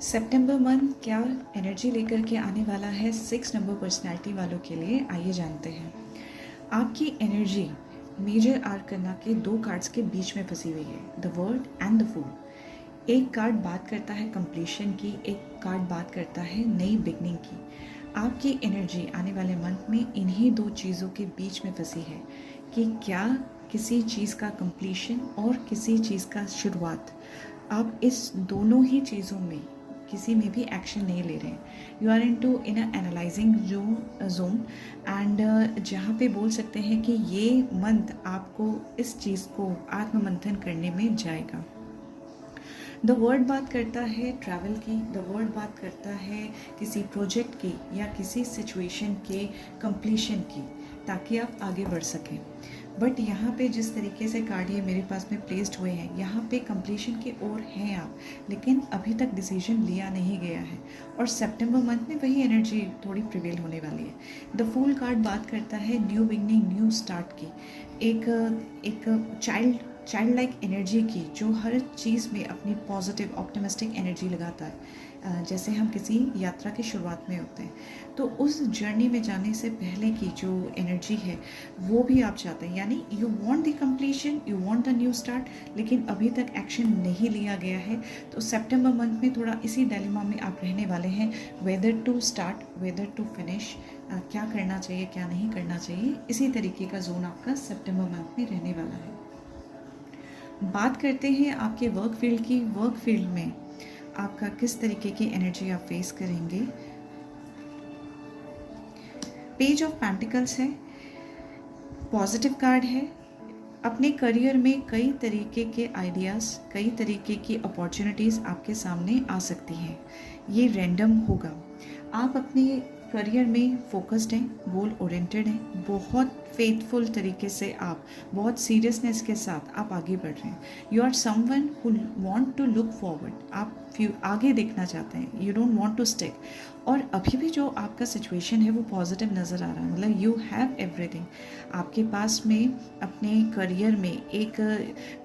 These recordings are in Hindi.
सितंबर मंथ क्या एनर्जी लेकर के आने वाला है 6 नंबर पर्सनैलिटी वालों के लिए, आइए जानते हैं। आपकी एनर्जी मेजर आर्कना के 2 कार्ड्स के बीच में फंसी हुई है, the world and the fool. एक कार्ड बात करता है कंप्लीशन की, एक कार्ड बात करता है नई बिगनिंग की। आपकी एनर्जी आने वाले मंथ में इन्हीं 2 चीज़ों के बीच में फंसी है कि क्या किसी चीज़ का कंप्लीशन और किसी चीज़ का शुरुआत। आप इस दोनों ही चीज़ों में किसी में भी एक्शन नहीं ले रहे हैं। You are into in analysing zone and जहाँ पे बोल सकते हैं कि ये मंथ आपको इस चीज़ को आत्ममंथन करने में जाएगा। द वर्ड बात करता है ट्रैवल की, द वर्ड बात करता है किसी प्रोजेक्ट की या किसी सिचुएशन के कंप्लीशन की, ताकि आप आगे बढ़ सकें। बट यहाँ पे जिस तरीके से कार्ड ये मेरे पास में प्लेस्ड हुए हैं, यहाँ पे कंप्लीशन की ओर हैं आप, लेकिन अभी तक डिसीजन लिया नहीं गया है। और सितंबर मंथ में वही एनर्जी थोड़ी प्रिवेल होने वाली है। द फूल कार्ड बात करता है न्यू बिगनिंग, न्यू स्टार्ट की, एक चाइल्ड लाइक एनर्जी की, जो हर चीज़ में अपनी पॉजिटिव ऑप्टिमिस्टिक एनर्जी लगाता है। जैसे हम किसी यात्रा की शुरुआत में होते हैं, तो उस जर्नी में जाने से पहले की जो एनर्जी है वो भी आप चाहते हैं। यानी you want the completion, you want the new start, लेकिन अभी तक एक्शन नहीं लिया गया है। तो सितंबर मंथ में थोड़ा इसी डायलेमा में आप रहने वाले हैं, whether to start, whether to finish, क्या करना चाहिए क्या नहीं करना चाहिए। इसी तरीके का जोन आपका सितंबर मंथ में रहने वाला है। बात करते हैं आपके वर्क फील्ड की। वर्क फील्ड में आपका किस तरीके की एनर्जी आप फेस करेंगे। पेज ऑफ पेंटिकल्स है, पॉजिटिव कार्ड है। अपने करियर में कई तरीके के आइडियाज़, कई तरीके की अपॉर्चुनिटीज़ आपके सामने आ सकती हैं। ये रैंडम होगा। आप अपने करियर में फोकस्ड हैं, गोल ओरिएंटेड हैं, बहुत फेथफुल तरीके से आप बहुत सीरियसनेस के साथ आप आगे बढ़ रहे हैं। You are someone who want to look forward, आप आगे देखना चाहते हैं, you don't want to stick. और अभी भी जो आपका सिचुएशन है वो पॉजिटिव नज़र आ रहा है, मतलब यू हैव एवरीथिंग। आपके पास में अपने करियर में एक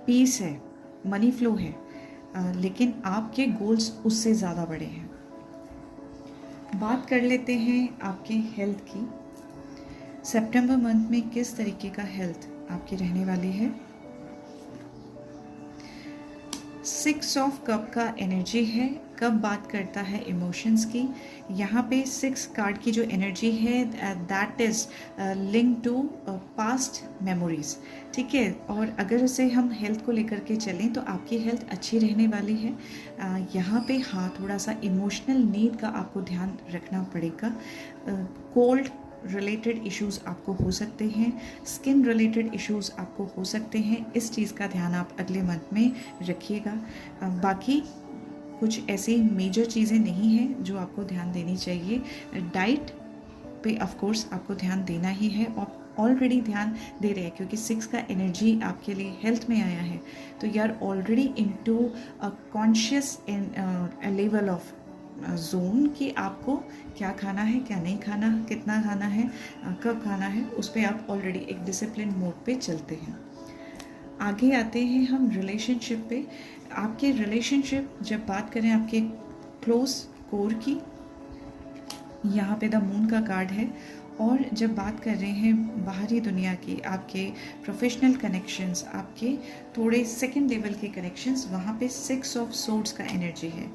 पीस है, मनी फ्लो है, लेकिन आपके गोल्स उससे ज़्यादा बड़े हैं। बात कर लेते हैं आपके हेल्थ की। सितंबर मंथ में किस तरीके का हेल्थ आपकी रहने वाली है। 6 ऑफ कप का एनर्जी है। कब बात करता है इमोशंस की। यहाँ पे 6 कार्ड की जो एनर्जी है that is link to past memories, ठीक है। और अगर उसे हम हेल्थ को लेकर के चलें तो आपकी हेल्थ अच्छी रहने वाली है। यहाँ पे हाँ, थोड़ा सा इमोशनल नीड का आपको ध्यान रखना पड़ेगा। कोल्ड रिलेटेड इश्यूज़ आपको हो सकते हैं, स्किन रिलेटेड इश्यूज़ आपको हो सकते हैं। इस चीज़ का ध्यान आप अगले मंथ में रखिएगा। बाकी कुछ ऐसी मेजर चीज़ें नहीं हैं जो आपको ध्यान देनी चाहिए। डाइट पे ऑफ कोर्स आपको ध्यान देना ही है, और ऑलरेडी ध्यान दे रहे हैं क्योंकि 6 का एनर्जी आपके लिए हेल्थ में आया है। तो you are already into a conscious level of zone कि आपको क्या खाना है क्या नहीं खाना, कितना खाना है, कब खाना है, उस पर आप ऑलरेडी एक डिसिप्लिन मोड पे चलते हैं। आगे आते हैं हम रिलेशनशिप पे। आपके रिलेशनशिप जब बात करें आपके क्लोज कोर की, यहाँ पे द मून का कार्ड है। और जब बात कर रहे हैं बाहरी दुनिया की, आपके प्रोफेशनल कनेक्शंस, आपके थोड़े सेकंड लेवल के कनेक्शंस, वहाँ पे 6 ऑफ सोर्ड्स का एनर्जी है।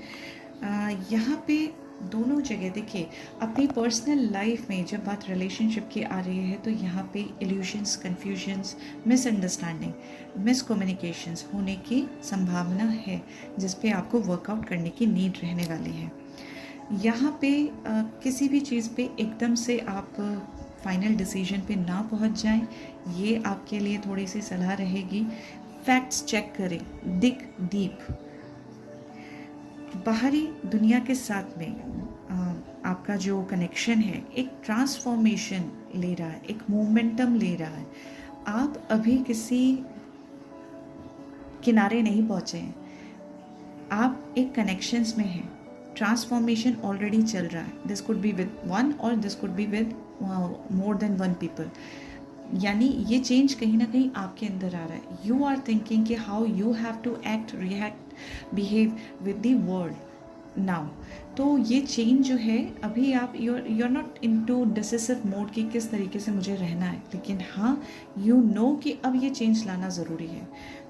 यहाँ पे दोनों जगह देखिए, अपनी पर्सनल लाइफ में जब बात रिलेशनशिप की आ रही है तो यहाँ पे इल्यूशंस, कन्फ्यूजन्स, मिसअंडरस्टैंडिंग, मिसकम्युनिकेशंस होने की संभावना है, जिस पे आपको वर्कआउट करने की नीड रहने वाली है। यहाँ पे किसी भी चीज़ पे एकदम से आप फाइनल डिसीजन पे ना पहुँच जाएं, ये आपके लिए थोड़ी सी सलाह रहेगी। फैक्ट्स चेक करें, डिग डीप। बाहरी दुनिया के साथ में आपका जो कनेक्शन है एक ट्रांसफॉर्मेशन ले रहा है, एक मोमेंटम ले रहा है। आप अभी किसी किनारे नहीं पहुँचे हैं, आप एक कनेक्शंस में हैं। ट्रांसफॉर्मेशन ऑलरेडी चल रहा है। This could be with one or this could be with more than one people. यानी ये चेंज कहीं ना कहीं आपके अंदर आ रहा है। यू आर थिंकिंग कि how you have to act, react, behave with the world. Now. तो ये चेंज जो है, अभी आप you're not into decisive mode कि किस तरीके से मुझे रहना है, लेकिन हाँ यू नो कि अब ये चेंज लाना ज़रूरी है।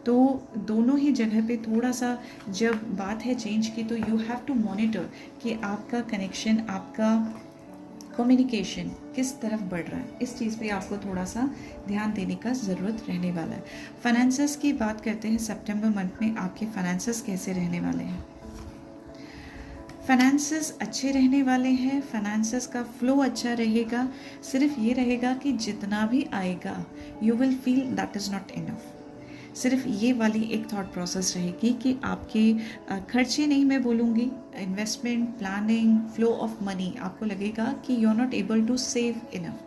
तो दोनों ही जगह पे थोड़ा सा जब बात है चेंज की, तो यू हैव टू मॉनिटर कि आपका कनेक्शन, आपका कम्युनिकेशन किस तरफ बढ़ रहा है। इस चीज़ पे आपको थोड़ा सा ध्यान देने का ज़रूरत रहने वाला है। फाइनेंसेस की बात करते हैं, सितंबर मंथ में आपके फाइनेंसेस कैसे रहने वाले हैं। फाइनेंसेस अच्छे रहने वाले हैं, फाइनेंसेस का फ्लो अच्छा रहेगा। सिर्फ ये रहेगा कि जितना भी आएगा you will feel that is not enough. सिर्फ ये वाली एक थॉट प्रोसेस रहेगी कि आपके खर्चे नहीं, मैं बोलूँगी investment, planning, flow of money, आपको लगेगा कि you are not able to save enough.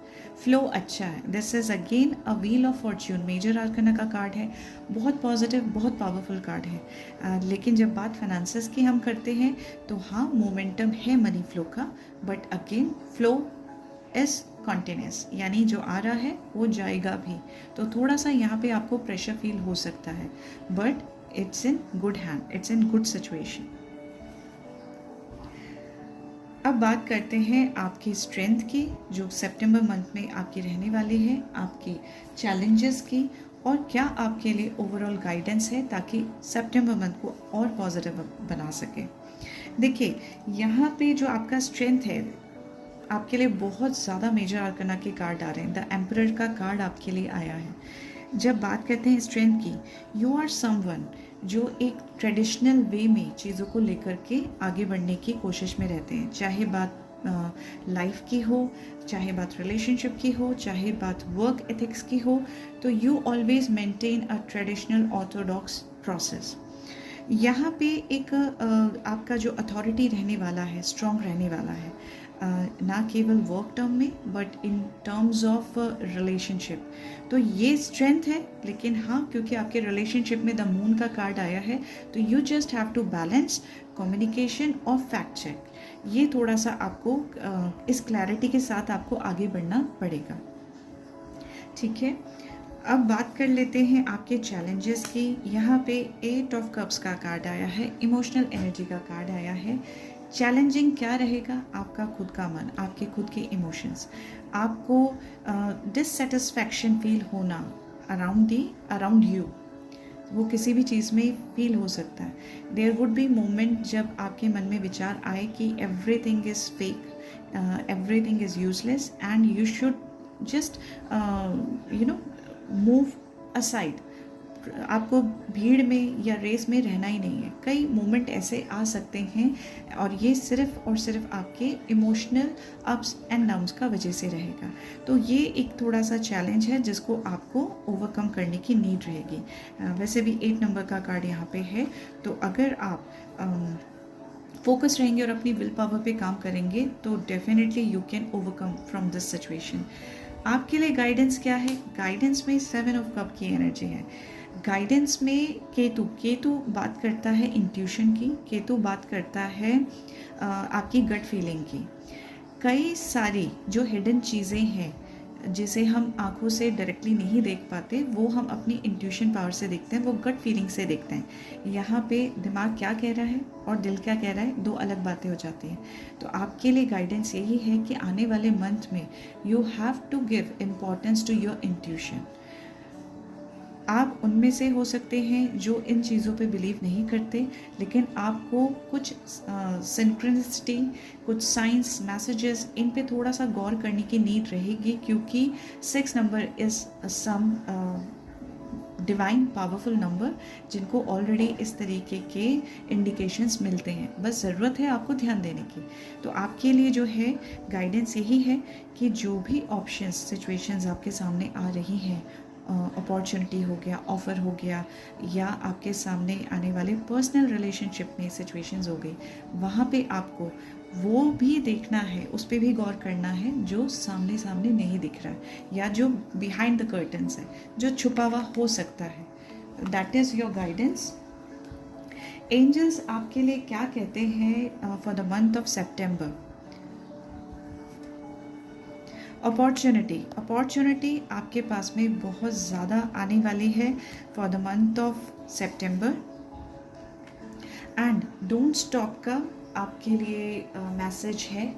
Flow अच्छा है। This is again a wheel of fortune, major arcana का कार्ड है, बहुत पॉजिटिव, बहुत पावरफुल कार्ड है। लेकिन जब बात फाइनेंसेस की हम करते हैं तो हाँ मोमेंटम है मनी फ्लो का, but again flow is continuous, यानी जो आ रहा है वो जाएगा भी। तो थोड़ा सा यहाँ पे आपको प्रेशर फील हो सकता है, but it's in good hand, it's in good situation. अब बात करते हैं आपकी स्ट्रेंथ की, जो सितंबर मंथ में आपकी रहने वाली है, आपकी चैलेंजेस की, और क्या आपके लिए ओवरऑल गाइडेंस है ताकि सितंबर मंथ को और पॉजिटिव बना सके। देखिए यहाँ पे जो आपका स्ट्रेंथ है, आपके लिए बहुत ज़्यादा मेजर आर्कना के कार्ड आ रहे हैं। द एम्परर का कार्ड आपके लिए आया है। जब बात करते हैं स्ट्रेंथ की, यू आर समवन जो एक ट्रेडिशनल वे में चीज़ों को लेकर के आगे बढ़ने की कोशिश में रहते हैं, चाहे बात लाइफ की हो, चाहे बात रिलेशनशिप की हो, चाहे बात वर्क एथिक्स की हो, तो you always maintain a traditional Orthodox process. यहाँ पे एक आपका जो अथॉरिटी रहने वाला है, स्ट्रॉन्ग रहने वाला है, ना केवल वर्क टर्म में but in terms of relationship. तो ये स्ट्रेंथ है, लेकिन हाँ क्योंकि आपके रिलेशनशिप में द मून का कार्ड आया है, तो you just have to balance communication और फैक्ट चेक। ये थोड़ा सा आपको इस क्लैरिटी के साथ आपको आगे बढ़ना पड़ेगा, ठीक है। अब बात कर लेते हैं आपके चैलेंजेस की। यहाँ पे 8 ऑफ कप्स का कार्ड आया है, इमोशनल एनर्जी का कार्ड आया है। चैलेंजिंग क्या रहेगा? आपका खुद का मन, आपके खुद के इमोशंस, आपको डिससेटिस्फैक्शन फील होना अराउंड यू, वो किसी भी चीज़ में फील हो सकता है। देयर वुड बी मोमेंट जब आपके मन में विचार आए कि everything is fake, everything is useless and you should just move aside. आपको भीड़ में या रेस में रहना ही नहीं है। कई मोमेंट ऐसे आ सकते हैं और ये सिर्फ और सिर्फ आपके इमोशनल अप्स एंड डाउन्स का वजह से रहेगा। तो ये एक थोड़ा सा चैलेंज है जिसको आपको ओवरकम करने की नीड रहेगी। वैसे भी 8 नंबर का कार्ड यहाँ पे है, तो अगर आप फोकस रहेंगे और अपनी विल पावर पे काम करेंगे तो definitely you can overcome from this situation. आपके लिए गाइडेंस क्या है? गाइडेंस में 7 ऑफ कप की एनर्जी है। गाइडेंस में केतु बात करता है इंट्यूशन की, केतु बात करता है आपकी गट फीलिंग की। कई सारी जो हिडन चीज़ें हैं जिसे हम आंखों से डायरेक्टली नहीं देख पाते, वो हम अपनी इंट्यूशन पावर से देखते हैं, वो गट फीलिंग से देखते हैं। यहाँ पे दिमाग क्या कह रहा है और दिल क्या कह रहा है, दो अलग बातें हो जाती हैं। तो आपके लिए गाइडेंस यही है कि आने वाले मंथ में you have to give importance to your intuition. आप उनमें से हो सकते हैं जो इन चीज़ों पे बिलीव नहीं करते, लेकिन आपको कुछ सिंक्रोनिसिटी, कुछ साइंस मैसेजेस, इन पे थोड़ा सा गौर करने की नीड रहेगी, क्योंकि 6 number is some divine powerful number जिनको ऑलरेडी इस तरीके के इंडिकेशंस मिलते हैं। बस ज़रूरत है आपको ध्यान देने की। तो आपके लिए जो है गाइडेंस यही है कि जो भी ऑप्शंस, सिचुएशंस आपके सामने आ रही हैं, अपॉर्चुनिटी हो गया, ऑफ़र हो गया, या आपके सामने आने वाले पर्सनल रिलेशनशिप में सिचुएशंस हो गई, वहाँ पे आपको वो भी देखना है, उस पर भी गौर करना है जो सामने सामने नहीं दिख रहा है या जो बिहाइंड द कर्टन्स है, जो छुपा हुआ हो सकता है। That is your guidance. Angels आपके लिए क्या कहते हैं for the month of September? Opportunity आपके पास में बहुत ज़्यादा आने वाली है for the month of September. And don't stop का आपके लिए मैसेज है,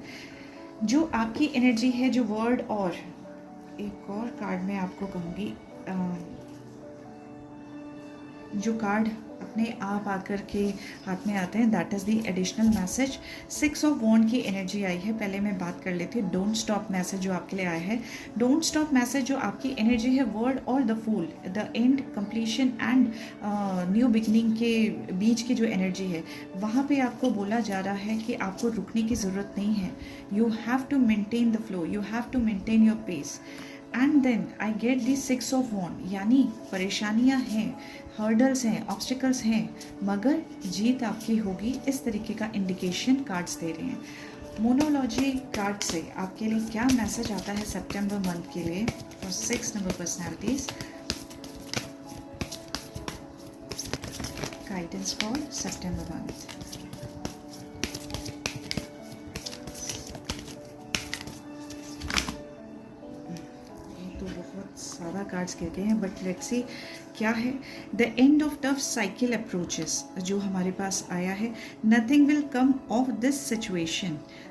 जो आपकी एनर्जी है, जो वर्ड, और एक और कार्ड मैं आपको कहूँगी, जो कार्ड अपने आप आकर के हाथ में आते हैं, that is the additional message. 6 of wand की एनर्जी आई है। पहले मैं बात कर लेती हूँ डोंट स्टॉप मैसेज जो आपके लिए आया है। डोंट स्टॉप मैसेज जो आपकी एनर्जी है, वर्ड और the fool, the end, completion and new beginning के बीच की जो एनर्जी है, वहाँ पे आपको बोला जा रहा है कि आपको रुकने की ज़रूरत नहीं है। You have to maintain the flow, you have to maintain your pace. And then I get the 6 of wand, यानी परेशानियां हैं, हर्डल्स हैं, ऑब्स्टिकल्स हैं, मगर जीत आपकी होगी, इस तरीके का इंडिकेशन कार्ड्स दे रहे हैं। मोनोलॉजी कार्ड से आपके लिए क्या मैसेज आता है सितंबर मंथ के लिए for 6 number personalities? Guidance for September month. तो बहुत सारा कार्ड्स गिर गए हैं, बट लेट्स सी क्या है। The end of tough cycle approaches जो हमारे पास आया है, nothing will come of this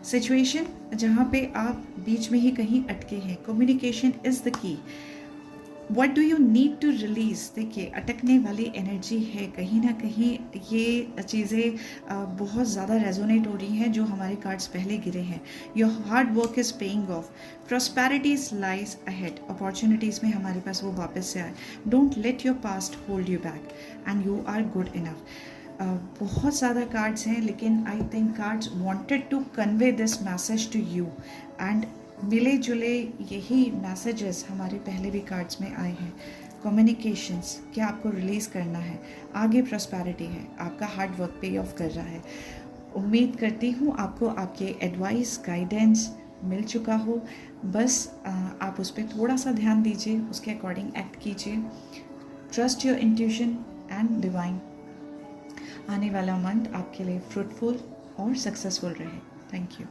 situation जहाँ पे आप बीच में ही कहीं अटके हैं। Communication is the key. What do you need to release? देखिए, अटकने वाली एनर्जी है, कहीं ना कहीं ये चीज़ें बहुत ज़्यादा रेजोनेट हो रही हैं जो हमारे कार्ड्स पहले गिरे हैं। Your hard work is paying off, prosperities lies ahead, opportunities में हमारे पास वो वापस से आए। Don't let your past hold you back and you are good enough. बहुत ज़्यादा कार्ड्स हैं, लेकिन I think cards wanted to convey this message to you, and मिले जुले यही मैसेजेस हमारे पहले भी कार्ड्स में आए हैं। कम्युनिकेशंस, क्या आपको रिलीज़ करना है, आगे प्रॉस्पेरिटी है, आपका हार्ड वर्क पे ऑफ कर रहा है। उम्मीद करती हूँ आपको आपके एडवाइस, गाइडेंस मिल चुका हो। बस आप उस पर थोड़ा सा ध्यान दीजिए, उसके अकॉर्डिंग एक्ट कीजिए। Trust your intuition and divine. आने वाला मंथ आपके लिए फ्रूटफुल और सक्सेसफुल रहे। Thank you.